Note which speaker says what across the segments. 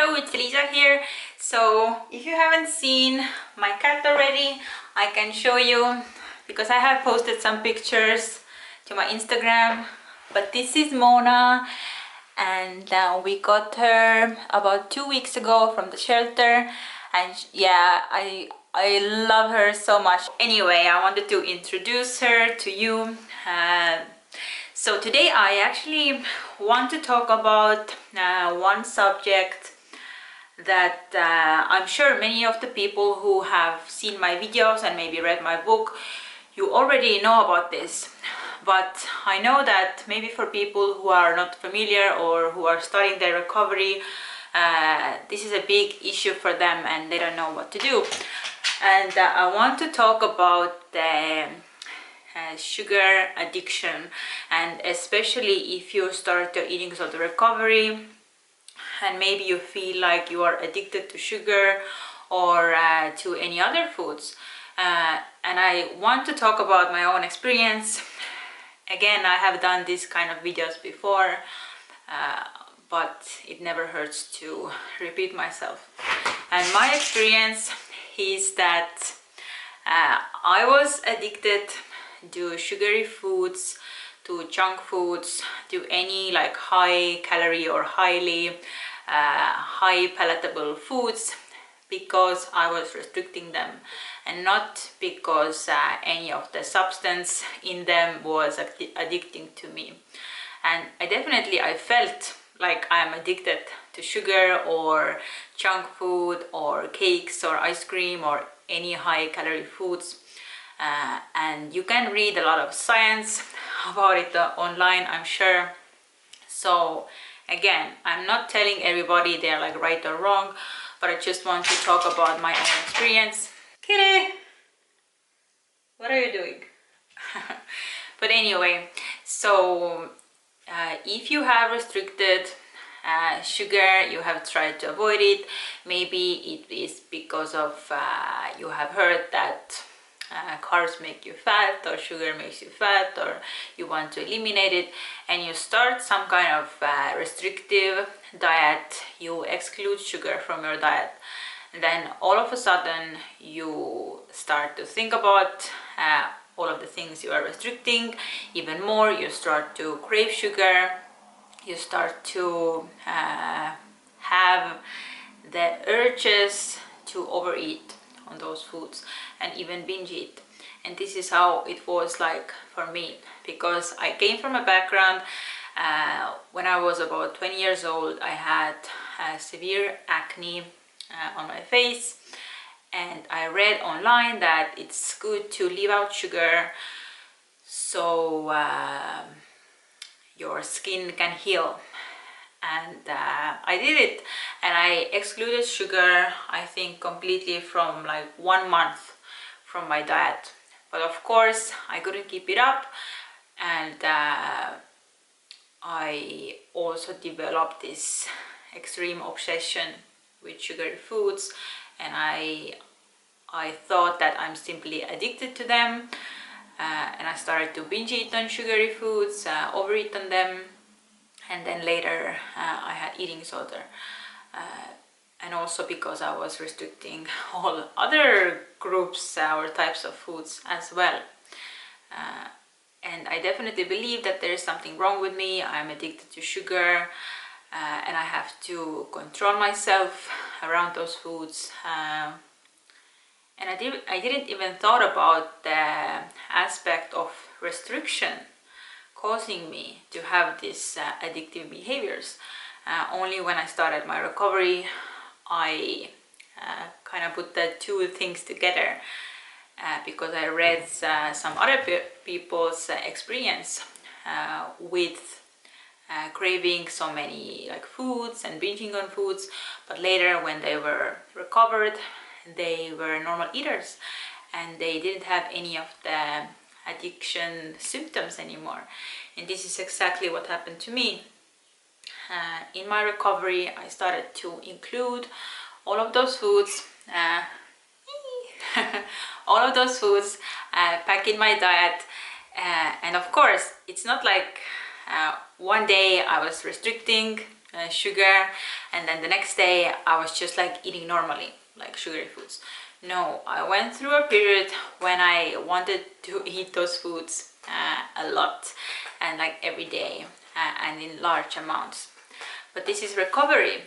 Speaker 1: Hello, it's Lisa here. So if you haven't seen my cat already, I can show you because I have posted some pictures to my Instagram. But this is Mona, and we got her about 2 weeks ago from the shelter, and yeah, I love her so much. Anyway, I wanted to introduce her to you. So today I actually want to talk about one subject that I'm sure many of the people who have seen my videos and maybe read my book, you already know about this. But I know that maybe for people who are not familiar or who are starting their recovery, this is a big issue for them and they don't know what to do. And I want to talk about the sugar addiction, and especially if you start your eating disorder recovery and maybe you feel like you are addicted to sugar or to any other foods. And I want to talk about my own experience. Again, I have done this kind of videos before, but it never hurts to repeat myself. And my experience is that I was addicted to sugary foods, to junk foods, to any like high calorie or highly high palatable foods, because I was restricting them and not because any of the substance in them was addicting to me. And I felt like I'm addicted to sugar or junk food or cakes or ice cream or any high calorie foods. And you can read a lot of science about it online, I'm sure. So again, I'm not telling everybody they're like right or wrong, but I just want to talk about my own experience. Kitty, what are you doing? But anyway, so if you have restricted sugar, you have tried to avoid it. Maybe it is because of you have heard that carbs make you fat or sugar makes you fat, or you want to eliminate it, and you start some kind of restrictive diet. You exclude sugar from your diet, and then all of a sudden you start to think about all of the things you are restricting even more. You start to crave sugar, you start to have the urges to overeat on those foods and even binge eat. And this is how it was like for me, because I came from a background when I was about 20 years old. I had severe acne on my face, and I read online that it's good to leave out sugar so your skin can heal. And I did it, and I excluded sugar, I think completely, from like 1 month from my diet. But of course I couldn't keep it up, and I also developed this extreme obsession with sugary foods, and I thought that I'm simply addicted to them, and I started to binge eat on sugary foods, overeat on them. And then later I had eating disorder, and also because I was restricting all other groups or types of foods as well. And I definitely believe that there is something wrong with me. I'm addicted to sugar, and I have to control myself around those foods. And I didn't even thought about the aspect of restriction causing me to have these addictive behaviors. Only when I started my recovery, I kind of put the two things together, because I read some other people's experience with craving so many like foods and binging on foods, but later when they were recovered, they were normal eaters and they didn't have any of the addiction symptoms anymore. And this is exactly what happened to me. In my recovery, I started to include all of those foods all of those foods back in my diet. And of course, it's not like one day I was restricting sugar, and then the next day I was just like eating normally, like sugary foods. No, I went through a period when I wanted to eat those foods a lot, and like every day, and in large amounts. But this is recovery,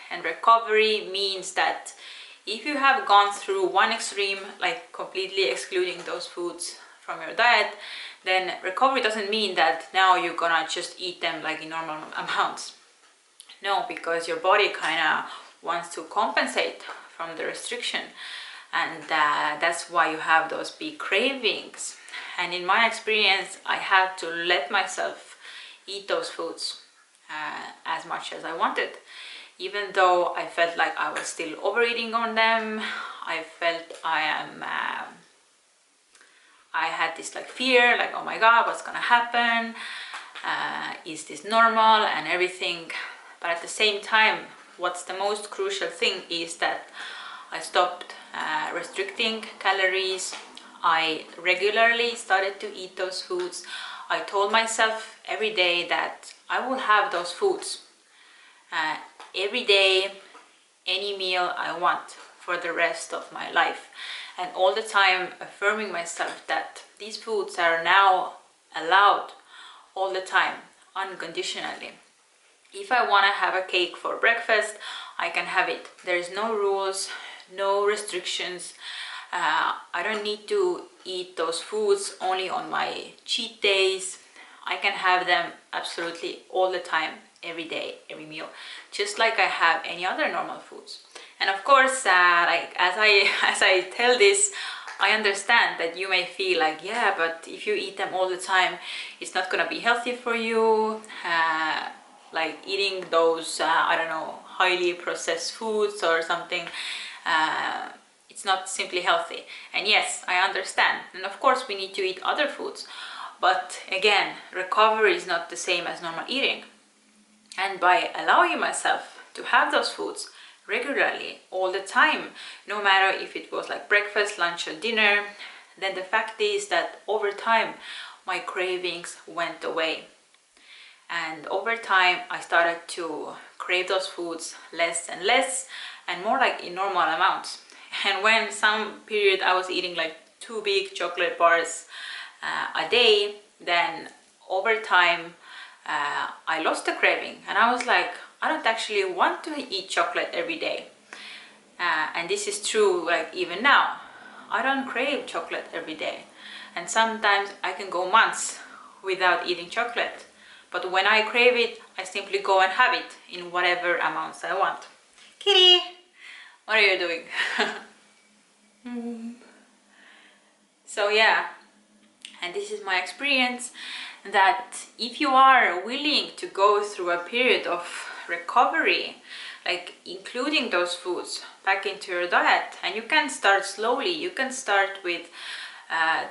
Speaker 1: and recovery means that if you have gone through one extreme, like completely excluding those foods from your diet, then recovery doesn't mean that now you're gonna just eat them like in normal amounts. No, because your body kind of wants to compensate from the restriction, and that's why you have those big cravings. And in my experience, I had to let myself eat those foods as much as I wanted. Even though I felt like I was still overeating on them, I felt I had this like fear, like, oh my god, what's gonna happen? Is this normal and everything? But at the same time, what's the most crucial thing is that I stopped restricting calories. I regularly started to eat those foods. I told myself every day that I will have those foods every day, any meal I want for the rest of my life. And all the time affirming myself that these foods are now allowed all the time, unconditionally. If I want to have a cake for breakfast, I can have it. There's no rules, no restrictions. I don't need to eat those foods only on my cheat days. I can have them absolutely all the time, every day, every meal, just like I have any other normal foods. And of course, like as I tell this, I understand that you may feel like, yeah, but if you eat them all the time, it's not gonna be healthy for you. Like eating those, I don't know, highly processed foods or something, it's not simply healthy. And yes, I understand. And of course, we need to eat other foods. But again, recovery is not the same as normal eating. And by allowing myself to have those foods regularly, all the time, no matter if it was like breakfast, lunch, or dinner, then the fact is that over time, my cravings went away. And over time, I started to crave those foods less and less, and more like in normal amounts. And when some period I was eating like 2 big chocolate bars a day, then over time I lost the craving, and I was like, I don't actually want to eat chocolate every day. And this is true like even now. I don't crave chocolate every day, and sometimes I can go months without eating chocolate. But when I crave it, I simply go and have it in whatever amounts I want. Kitty, what are you doing? So yeah, and this is my experience, that if you are willing to go through a period of recovery, like including those foods back into your diet, and you can start slowly. You can start with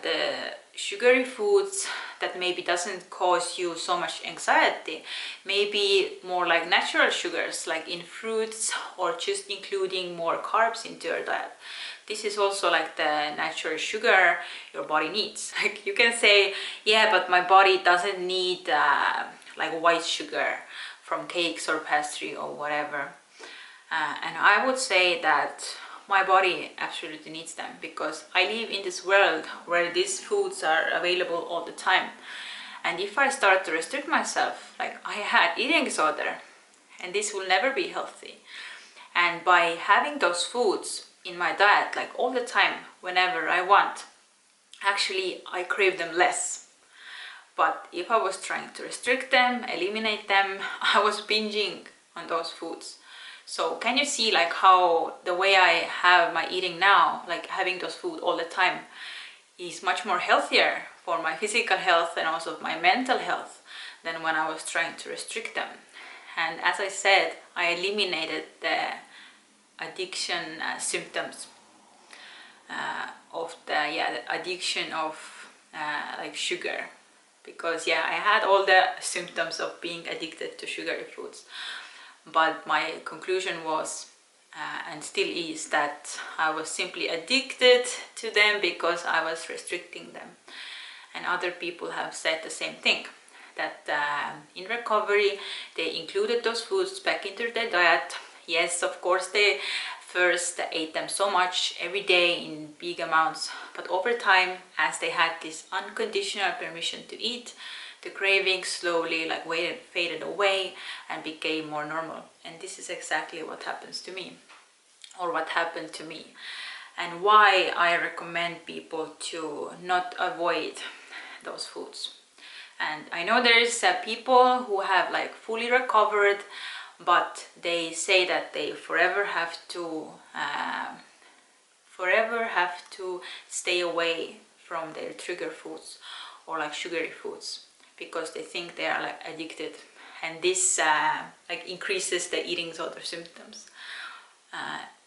Speaker 1: the sugary foods that maybe doesn't cause you so much anxiety, maybe more like natural sugars like in fruits, or just including more carbs into your diet. This is also like the natural sugar your body needs. Like you can say, yeah, but my body doesn't need like white sugar from cakes or pastry or whatever. And I would say that my body absolutely needs them, because I live in this world where these foods are available all the time. And if I start to restrict myself, like I had eating disorder, and this will never be healthy. And by having those foods in my diet like all the time, whenever I want, actually I crave them less. But if I was trying to restrict them, eliminate them, I was binging on those foods. So can you see like how the way I have my eating now, like having those food all the time, is much more healthier for my physical health and also my mental health than when I was trying to restrict them. And as I said, I eliminated the addiction symptoms of the addiction of like sugar, because I had all the symptoms of being addicted to sugary foods. But my conclusion was and still is that I was simply addicted to them because I was restricting them. And other people have said the same thing, that in recovery they included those foods back into their diet. Yes, of course, they first ate them so much every day in big amounts, but over time, as they had this unconditional permission to eat, the craving slowly faded away and became more normal. And this is exactly what happens to me, or what happened to me, and why I recommend people to not avoid those foods. And I know there is people who have fully recovered, but they say that they forever have to stay away from their trigger foods or sugary foods, because they think they are addicted, and this increases the eating disorder symptoms.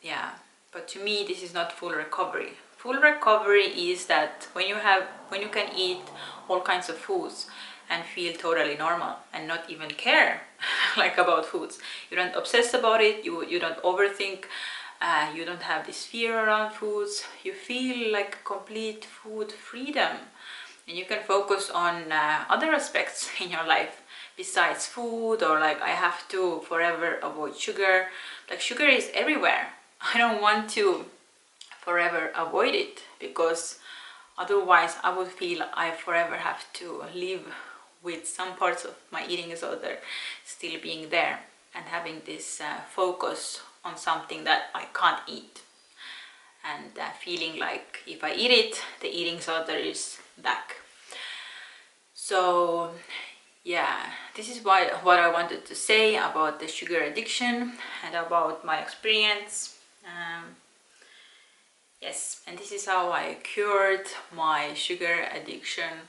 Speaker 1: Yeah, but to me this is not full recovery. Full recovery is that when you can eat all kinds of foods and feel totally normal and not even care about foods. You don't obsess about it, you don't overthink, you don't have this fear around foods. You feel complete food freedom, and you can focus on other aspects in your life besides food, or I have to forever avoid sugar. Sugar is everywhere. I don't want to forever avoid it, because otherwise I would feel I forever have to live with some parts of my eating disorder still being there, and having this focus on something that I can't eat, and feeling like if I eat it, the eating disorder is back. So yeah, this is what I wanted to say about the sugar addiction and about my experience. Yes, and this is how I cured my sugar addiction.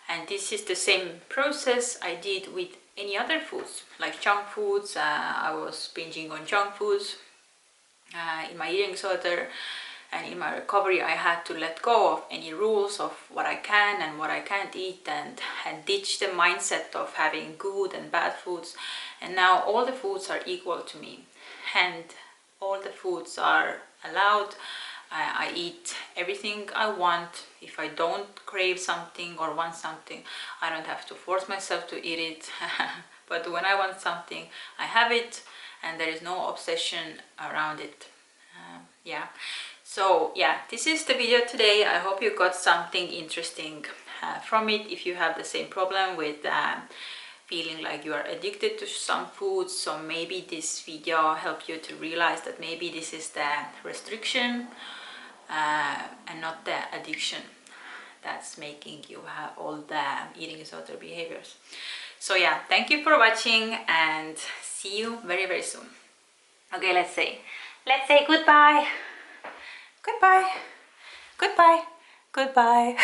Speaker 1: And this is the same process I did with any other foods, like junk foods. I was binging on junk foods in my eating disorder, and in my recovery I had to let go of any rules of what I can and what I can't eat, and ditch the mindset of having good and bad foods. And now all the foods are equal to me, and all the foods are allowed. I eat everything I want. If I don't crave something or want something, I don't have to force myself to eat it. But when I want something, I have it, and there is no obsession around it. Yeah, so yeah, this is the video today. I hope you got something interesting from it. If you have the same problem with feeling like you are addicted to some foods, so maybe this video helped you to realize that maybe this is the restriction and not the addiction that's making you have all the eating disorder behaviors. So yeah, thank you for watching, and see you very, very soon. Okay, let's say goodbye. Goodbye. Goodbye. Goodbye.